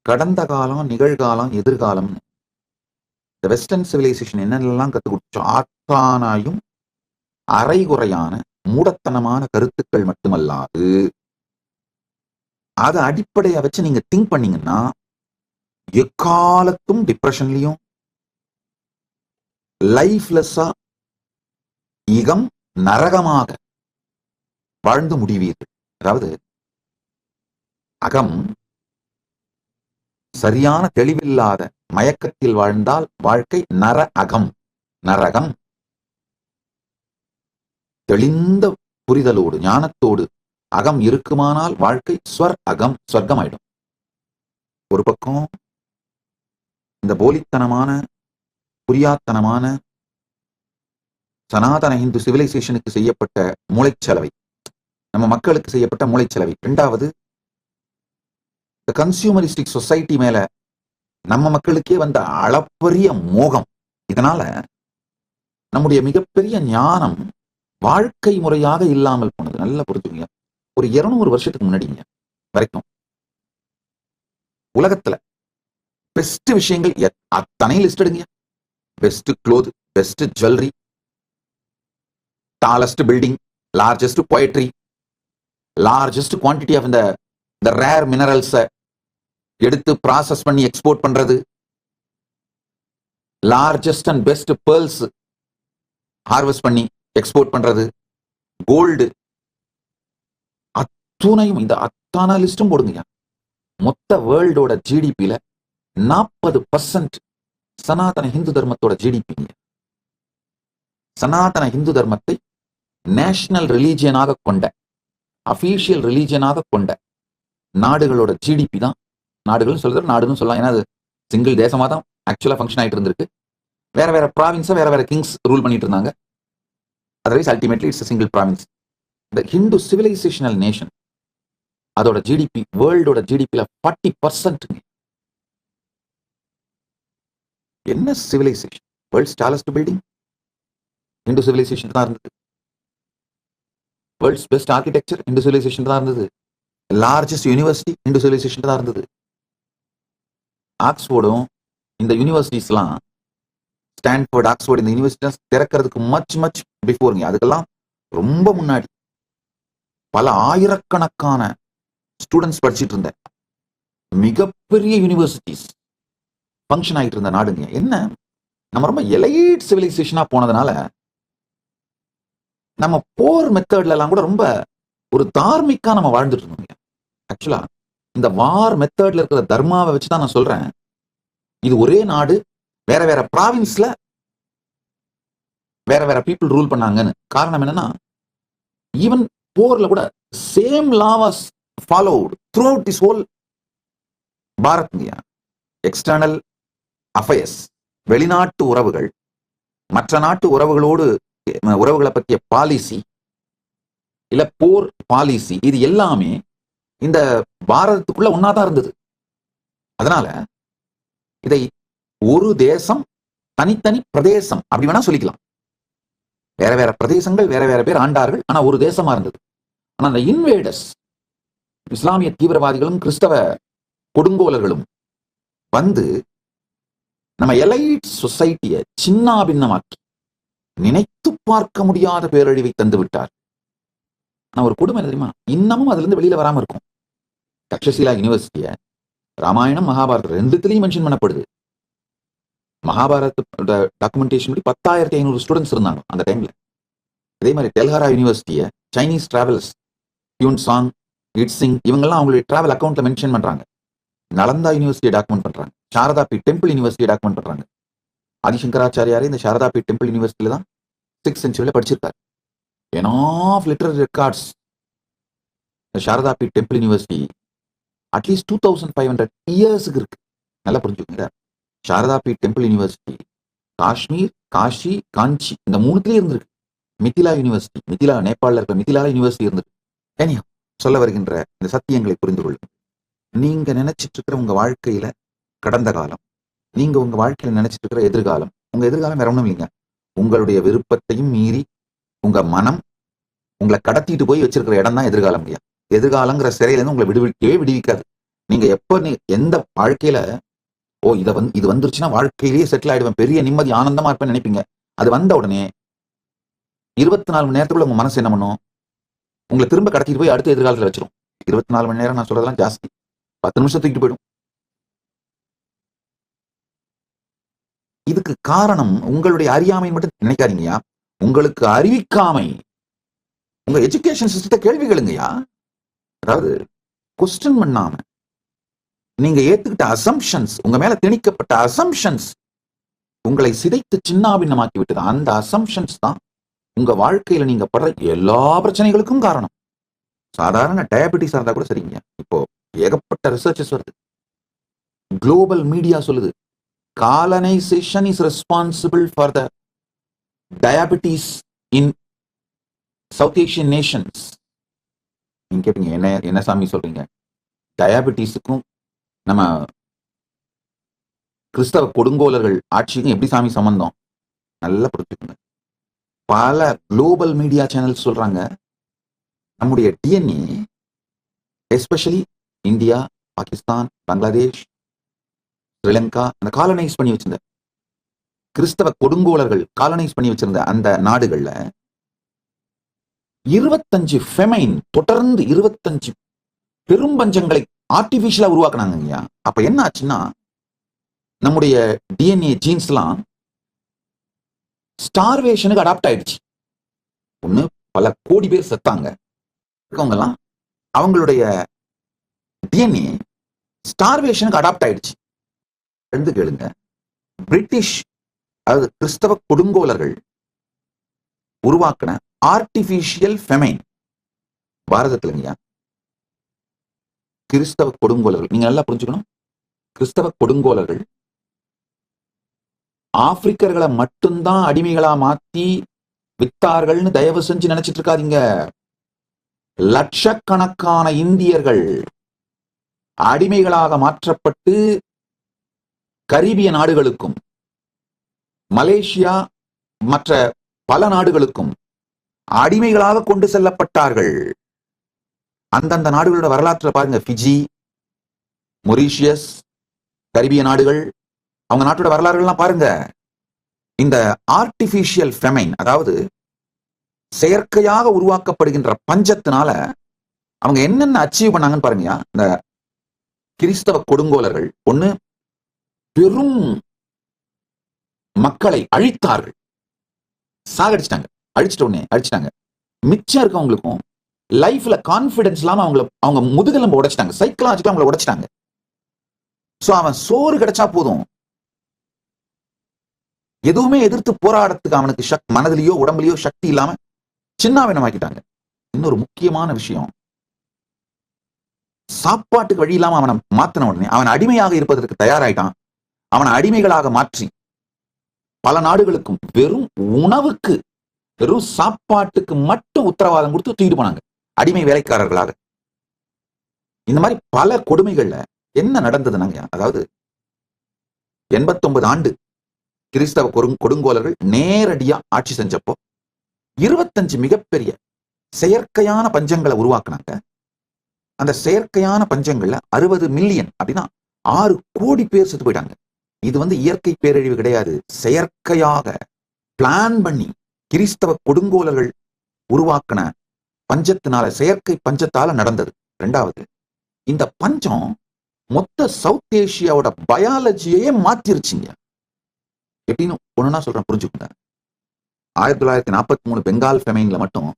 கடந்த காலம், நிகழ்காலம், எதிர்காலம். இந்த வெஸ்டர்ன் சிவிலைசேஷன் என்னென்னலாம் கற்றுக் கொடுத்தோ ஆத்தானாயும் அரைகுறையான மூடத்தனமான கருத்துக்கள் மட்டுமல்லாது அதை அடிப்படையா வச்சு நீங்க திங்க் பண்ணீங்கன்னா எக்காலத்தும் டிப்ரெஷன்லயும் லைஃப்லெஸ்ஸா இகம் நரகமாக வாழ்ந்து முடிவீர்கள். அதாவது அகம் சரியான தெளிவில்லாத மயக்கத்தில் வாழ்ந்தால் வாழ்க்கை நரகம். தெளிந்த புரிதலோடு ஞானத்தோடு அகம் இருக்குமானால் வாழ்க்கை சொர்க்கமாயிடும். ஒரு பக்கம் இந்த போலித்தனமான புரியாத்தனமான சனாதன இந்து சிவிலைசேஷனுக்கு செய்யப்பட்ட மூளைச்சலவை, நம்ம மக்களுக்கு செய்யப்பட்ட மூளைச்சலவை. இரண்டாவது, இந்த கன்சியூமரிஸ்டிக் சொசைட்டி மேல நம்ம மக்களுக்கே வந்த அளப்பரிய மோகம். இதனால நம்முடைய மிகப்பெரிய ஞானம் வாழ்க்கை முறையாக இல்லாமல் போனது. நல்லா புரிஞ்சுங்க. ஒரு 200 வருஷத்துக்கு முன்னாடிங்க வரைக்கும் உலகத்துல பெஸ்ட் விஷயங்கள் அத்தனை லிஸ்ட் எடுங்க. Best cloth, best jewellery, tallest building, largest poetry, largest quantity of இந்த ரேர் மினரல்ஸை எடுத்து ப்ராசஸ் பண்ணி எக்ஸ்போர்ட் பண்றது, largest and best pearls harvest பண்ணி எக்ஸ்போர்ட் பண்றது, கோல்டு, அத்துணையும் இந்த அத்தான லிஸ்டும் போடுங்க. மொத்த வேர்ல்டோட ஜிடிபியில 40% சனாதன இந்து தர்மத்தோட ஜிடிபி. சனாதன இந்து தர்மத்தை நேஷனல் ரிலீஜியனாக கொண்ட, அபிஷியல் ரிலீஜியனாக கொண்ட நாடுகளோட ஜிடிபி தான். நாடுகள் சொல்றது நாடுன்னு சொல்லலாம், ஏன்னா அது சிங்கிள் தேசமா தான் ஆக்சுவலா ஃபங்க்ஷன் ஆயிட்டு இருந்திருக்கு. வேற வேற ப்ராவின்ஸா வேற வேற கிங்ஸ் ரூல் பண்ணிட்டு இருந்தாங்க. Otherwise ultimately it's single province. இந்த ஹிந்து சிவிலைசேஷனல் நேஷன் அதோட ஜிடிபி வேர்ல்டோட ஜிடிபில 40%. என்ன civilisation? World's tallest building Hindu civilisation தான் இருந்தது. World's best architecture Hindu civilisation தான் இருந்தது. லார்ஜஸ்ட் யூனிவர்சிட்டி இந்து சிவிலைசேஷன் தான் இருந்தது. ஆக்ஸ்போர்டும் இந்த யூனிவர்சிட்டிஸ்லாம், ஸ்டான்ஃபோர்ட், ஆக்ஸ்போர்ட், இந்த யூனிவர்சிட்டிஸ் திறக்கிறதுக்கு மச் பிஃபோருங்க. அதுக்கெல்லாம் ரொம்ப முன்னாடி பல ஆயிரக்கணக்கான ஸ்டூடெண்ட்ஸ் படிச்சுட்டு இருந்த மிகப்பெரிய யூனிவர்சிட்டிஸ் ஃபங்க்ஷன் ஆகிட்டு இருந்த நாடுங்க. என்ன, நம்ம ரொம்ப எலைட் சிவிலைசேஷனா போனதுனால நம்ம போர் மெத்தட்ல எல்லாம் கூட ரொம்ப ஒரு தார்மிக்கா நம்ம வாழ்ந்துட்டு இருந்தோம். ஆக்சுவலா இந்த வார் மெத்தட்ல இருக்கிற தர்மாவை வச்சுதான் நான் சொல்றேன், இது ஒரே நாடு, வேற வேற ப்ராவின்ஸ்ல வேற வேற பீப்புள் ரூல் பண்ணாங்கன்னு. காரணம் என்னன்னா, ஈவன் போர்ல கூட same law was followed through out this whole Bharat. External affairs, வெளிநாட்டு உறவுகள், மற்ற நாட்டு உறவுகளை பற்றிய பாலிசி, இல்ல போர் பாலிசி, இது எல்லாமே இந்த பாரதத்துக்குள்ள ஒன்னாதான் இருந்தது. அதனால இதை ஒரு தேசம், தனித்தனி பிரதேசம் அப்படி வேணா சொல்லிக்கலாம். வேற வேற பிரதேசங்கள், வேற வேற பேர் ஆண்டார்கள், ஆனா ஒரு தேசமா இருந்தது. ஆனா அந்த இன்வேடர்ஸ், இஸ்லாமிய தீவிரவாதிகளும் கிறிஸ்தவ கொடுங்கோலர்களும் வந்து நம்ம எலைட் சொசைட்டியை சின்னாபின்னமாக்கி நினைத்து பார்க்க முடியாத பேரழிவை தந்து விட்டார். ஆனா ஒரு கொடுமை தெரியுமா, இன்னமும் அதுல இருந்து வெளியில வராம இருக்கும். தக்ஷசீலா யூனிவர்சிட்டிய ராமாயணம், மகாபாரதம் ரெண்டுத்திலையும் மென்ஷன் பண்ணப்படுது. மகாபாரத டாக்குமெண்டேஷன் படி 10,500 ஸ்டூடெண்ட்ஸ் இருந்தாங்க அந்த டைம்ல. இதே மாதிரி டெல்ஹரா யூனிவர்சிட்டியை Chinese travels, Hiuen Tsang, I Tsing, இவங்கெல்லாம் அவங்களுடைய டிராவல் அக்கௌண்ட்ல மென்ஷன் பண்றாங்க. நலந்தா யூனிவர்சிட்டியை டாக்குமெண்ட் பண்றாங்க. சாரதா பீட் டெம்பிள் யூனிவர்சிட்டியை டாக்குமெண்ட் பண்றாங்க. ஆதிசங்கராச்சாரியாரே இந்த சாரதா பீட் டெம்பிள் யூனிவர்சிட்டியில தான் 6th சென்ச்சுரியில படிச்சிருக்காரு. enough literary records. The Sharada Peeth temple university at least 2500 இயர்ஸுக்கு இருக்கு. நல்லா புரிஞ்சுக்கோங்க. சாரதா பீட் டெம்பிள் யூனிவர்சிட்டி காஷ்மீர், காஷி, காஞ்சி இந்த மூணுத்திலேயே இருந்திருக்கு. மிதிலா யூனிவர்சிட்டி, மிதிலா நேபாளில் இருக்கிற மிதிலா யூனிவர்சிட்டி இருந்திருக்கு. ஏனியா சொல்ல வருகின்ற இந்த சத்தியங்களை புரிந்து கொள்ளும். நீங்க நினைச்சிட்டு இருக்கிற உங்க வாழ்க்கையில கடந்த காலம், நீங்க உங்க வாழ்க்கையில நினைச்சிட்டு இருக்கிற எதிர்காலம், உங்க எதிர்காலம் வேற ஒண்ணும் இல்லைங்க. உங்களுடைய விருப்பத்தையும் மீறி உங்க மனம் உங்களை கடத்திட்டு போய் வச்சிருக்கிற இடம் தான் எதிர்காலம். எதிர்காலங்கிற சிறையில இருந்து உங்களை விடுவிக்கவே விடுவிக்காது. நீங்க எப்ப எந்த வாழ்க்கையில இது வந்துருச்சுன்னா வாழ்க்கையிலேயே செட்டில் ஆயிடுவேன், பெரிய நிம்மதி ஆனந்தமா இருப்பேன்னு நினைப்பீங்க. அது வந்த உடனே 24 மணி நேரத்துக்குள்ள உங்க மனசு என்ன பண்ணும்? உங்களை திரும்ப கடத்திட்டு போய் அடுத்த எதிர்காலத்துல வச்சிரும். 24 மணி நேரம் நான் சொல்றதெல்லாம் ஜாஸ்தி. 10 நிமிஷம் தூக்கிட்டு போயிடும். இதுக்கு காரணம் உங்களுடைய அறியாமை மட்டும் நினைக்காதீங்கயா. உங்களுக்கு அறிவிக்காமை. உங்க எஜுகேஷன் சிஸ்டத்தை கேள்வி கேளுங்கயா. அதாவது கொஸ்டின் பண்ணாம நீங்க ஏத்துக்கிட்ட அசம்ஷன்ஸ், உங்க மேல திணிக்கப்பட்ட அசம்ஷன்ஸ் உங்களை சிதைத்து சின்னாபின்னமாக்கி விட்டது. அந்த அசம்ஷன்ஸ் தான் உங்க வாழ்க்கையில நீங்க படுற எல்லா பிரச்சனைகளுக்கும் காரணம். சாதாரண டயபெட்டிஸ் இருந்தா கூட சரிங்க. இப்போ ஏகப்பட்ட ரிசர்ச்சஸ் வருது. குளோபல் மீடியா சொல்லுது, colonization is responsible for the diabetes in South Asian nations. நீங்க கேப்பீங்க, என்ன சாமி சொல்றீங்க? டயபெட்டிஸுக்கும் நம்ம கிறிஸ்தவ கொடுங்கோலர்கள் ஆட்சிக்கும் எப்படி சாமி சம்பந்தம்? நல்லா புரிஞ்சுக்கோங்க. பல குளோபல் மீடியா சேனல்ஸ் சொல்றாங்க, நம்முடைய DNA especially India, Pakistan, Bangladesh, Sri Lanka, அந்த காலனைஸ் பண்ணி வச்சிருந்த கிறிஸ்தவ கொடுங்கோலர்கள் காலனைஸ் பண்ணி வச்சிருந்த அந்த நாடுகள்ல 25 ஃபெமைன், தொடர்ந்து 25 பெரும்பஞ்சங்களை ஆர்டிபிஷியலா உருவாக்குனாங்க. அப்ப என்ன ஆச்சுன்னா, நம்முடைய டிஎன்ஏ ஜீன்ஸ்லாம் ஸ்டார்வேஷனுக்கு அடாப்ட் ஆயிடுச்சு. ஒண்ணு, பல கோடி பேர் செத்தாங்க. இருக்கவங்கலாம் அவங்களுடைய டிஎன்ஏ ஸ்டார்வேஷனுக்கு அடாப்ட் ஆயிடுச்சு. ரெண்டு கேளுங்க, பிரிட்டிஷ் அதாவது கிறிஸ்தவ கொடுங்கோலர்கள் உருவாக்கின ஆர்டிபிஷியல் ஃபெமைன் பாரதத்துல கிறிஸ்தவ கொடுங்கோலர்கள், நீங்க நல்லா புரிஞ்சுக்கணும், கிறிஸ்தவ கொடுங்கோலர்கள் ஆப்பிரிக்கர்களை மட்டும்தான் அடிமைகளா மாத்தி வித்தார்கள்னு தயவு செஞ்சு நினைச்சிட்டு இருக்காதீங்க. லட்சக்கணக்கான இந்தியர்கள் அடிமைகளாக மாற்றப்பட்டு கரீபிய நாடுகளுக்கும் மலேசியா மற்ற பல நாடுகளுக்கும் அடிமைகளாக கொண்டு செல்லப்பட்டார்கள். அந்தந்த நாடுகளோட வரலாற்றை பாருங்க. பிஜி, மொரீஷியஸ், கரிபிய நாடுகள், அவங்க நாட்டோட வரலாறுகள்லாம் பாருங்க. இந்த ஆர்டிபிஷியல் ஃபெமைன், அதாவது செயற்கையாக உருவாக்கப்படுகின்ற பஞ்சத்தினால அவங்க என்னென்ன அச்சீவ் பண்ணாங்கன்னு பாருங்க. இந்த கிறிஸ்தவ கொடுங்கோலர்கள் ஒண்ணு, பெரும் மக்களை அழித்தார்கள், சாகடிச்சிட்டாங்க. அழிச்சிட்டாங்க. மிச்சம் இருக்கவங்களுக்கும் லைஃப்ல கான்பிடன்ஸ் இல்லாம அவங்க முதுகெலும்பு உடைச்சிட்டாங்க, சைக்கலாஜிக்கலா அவங்களை உடைச்சிட்டாங்க. சோ அவன் சோறு கிடைச்சா போதும், எதுவுமே எதிர்த்து போராடத்துக்கு அவனுக்கு மனதிலேயோ உடம்புலயோ சக்தி இல்லாம சின்னாவினமாக்கிட்டாங்க. இன்னொரு முக்கியமான விஷயம், சாப்பாட்டுக்கு வழி இல்லாம அவனை மாத்தின உடனே அவன் அடிமையாக இருப்பதற்கு தயாராயிட்டான். அவனை அடிமைகளாக மாற்றி பல நாடுகளுக்கும் வெறும் உணவுக்கு, வெறும் சாப்பாட்டுக்கு மட்டும் உத்தரவாதம் கொடுத்து தூக்கிட்டு போனாங்க, அடிமை வேலைக்காரர்களாக. இந்த மாதிரி பல கொடுமைகள்ல என்ன நடந்ததுனாங்க, அதாவது 89 ஆண்டு கிறிஸ்தவ கொடுங்கோலர்கள் நேரடியா ஆட்சி செஞ்சப்போ 25 மிகப்பெரிய செயற்கையான பஞ்சங்களை உருவாக்குனாங்க. அந்த செயற்கையான பஞ்சங்கள்ல 60 மில்லியன் அப்படின்னா 6 கோடி பேர் செத்து போயிட்டாங்க. இது இயற்கை பேரழிவு கிடையாது, செயற்கையாக பிளான் பண்ணி கிறிஸ்தவ கொடுங்கோலர்கள் உருவாக்கின பஞ்சத்தினால, செயற்கை பஞ்சத்தால நடந்தது. ரெண்டாவது, இந்த பஞ்சம் மொத்த சவுத் ஏசியாவோட பயாலஜியே மாத்திருச்சுங்க. எப்படின்னு ஒண்ணுன்னா சொல்றேன், புரிஞ்சுக்கோங்க. 1943 பெங்கால் ஃபெமைன்ல மட்டும்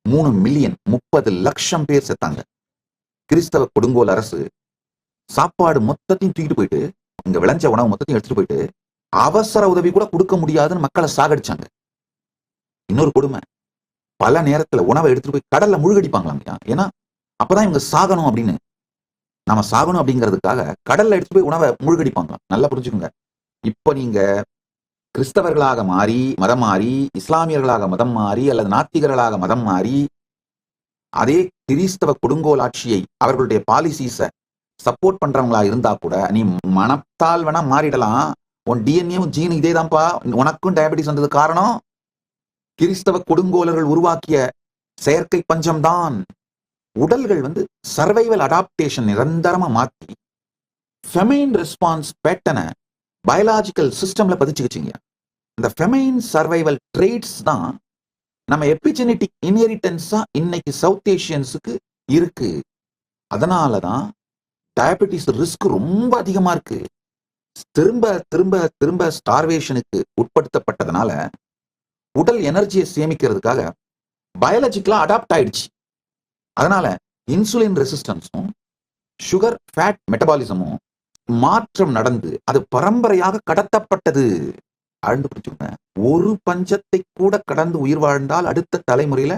3 மில்லியன் 30 லட்சம் பேர் செத்தாங்க. கிறிஸ்தவ கொடுங்கோல் அரசு சாப்பாடு மொத்தத்தையும் தூக்கிட்டு போயிட்டு, இங்க விளைஞ்ச உணவு மொத்தத்தையும் எடுத்துட்டு போயிட்டு அவசர உதவி கூட கொடுக்க முடியாதுன்னு மக்களை சாகடிச்சாங்க. இன்னொரு கொடுமை, பல நேரத்துல உணவை எடுத்துட்டு போய் கடல்ல முழுகடிப்பாங்களாங்க. ஏன்னா அப்பதான் இவங்க சாகணும் அப்படின்னு, நாம சாகணும் அப்படிங்கிறதுக்காக கடல்ல எடுத்துட்டு போய் உணவை முழுகடிப்பாங்களாம். நல்லா புரிஞ்சுக்கோங்க. இப்ப நீங்க கிறிஸ்தவர்களாக மாறி மதம் மாறி, இஸ்லாமியர்களாக மதம் மாறி, அல்லது நாத்திகர்களாக மதம் மாறி, அதே கிறிஸ்தவ கொடுங்கோல் ஆட்சியை அவர்களுடைய பாலிசிஸ சப்போர்ட் பண்றவங்களா இருந்தா கூட நீ மனத்தால் வேணா மாறிடலாம். உன் டிஎன்ஏவும் ஜீன் இதேதான்ப்பா, உனக்கும் டயபெட்டிஸ் வந்தது காரணம் கிறிஸ்தவ கொடுங்கோலர்கள் உருவாக்கிய செயற்கை பஞ்சம்தான். உடல்கள் வந்து சர்வைவல் அடாப்டேஷன் நிரந்தரமா மாத்தி ஃபெமைன் ரெஸ்பான்ஸ் பேட்டனை பயாலாஜிக்கல் சிஸ்டம்ல பதிச்சுக்கிச்சிங்க. இந்த ஃபெமைன் சர்வைவல் ட்ரேட்ஸ் தான் நம்ம எபிஜெனெட்டிக் இன்ஹெரிட்டன்ஸா இன்னைக்கு சவுத் ஏஷியன்ஸுக்கு இருக்கு. அதனாலதான் டயபெட்டிஸ் ரிஸ்க் ரொம்ப அதிகமா இருக்கு. திரும்ப திரும்ப திரும்ப ஸ்டார்வேஷனுக்கு உட்படுத்தப்பட்டதுனால உடல் எனர்ஜியை சேமிக்கிறதுக்காக பயாலஜிக்கலா அடாப்ட் ஆயிடுச்சு. அதனால இன்சுலின் ரெசிஸ்டன்ஸும் சுகர் ஃபேட் மெட்டபாலிசமும் மாற்றம் நடந்து அது பரம்பரையாக கடத்தப்பட்டது. ஆழ்ந்து பிடிச்சுங்க. ஒரு பஞ்சத்தை கூட கடந்து உயிர் வாழ்ந்தால் அடுத்த தலைமுறையில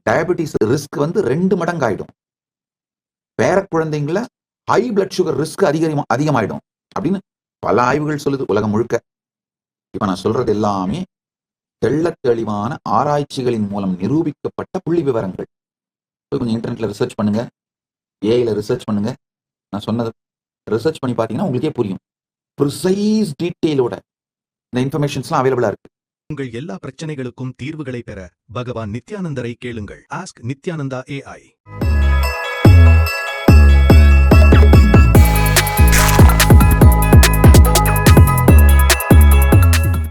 டயபெட்டிஸ் ரிஸ்க் வந்து 2 மடங்காயிடும். பேர குழந்தைங்கள ஹை பிளட் சுகர் ரிஸ்க் அதிகமாயிடும் அப்படின்னு பல ஆய்வுகள் சொல்லுது உலகம் முழுக்க. இப்ப நான் சொல்றது எல்லாமே தெள்ள தெளிவான ஆராய்ச்சிகளின் மூலம் நிரூபிக்கப்பட்ட புள்ளி விவரங்கள். கொஞ்சம் இன்டர்நெட்ல ரிசர்ச் பண்ணுங்க, ஏஐல ரிசர்ச் பண்ணுங்க. நான் சொன்னது ரிசர்ச் பண்ணி பார்த்தீங்கன்னா உங்களுக்கே புரியும். ப்ரிசைஸ் டீட்டெயிலோட இந்த இன்ஃபர்மேஷன்ஸ்லாம் அவைலபிளா இருக்கு. உங்கள் எல்லா பிரச்சனைகளுக்கும் தீர்வுகளை பெற பகவான் நித்யானந்தரை கேளுங்கள். Ask Nithyananda AI.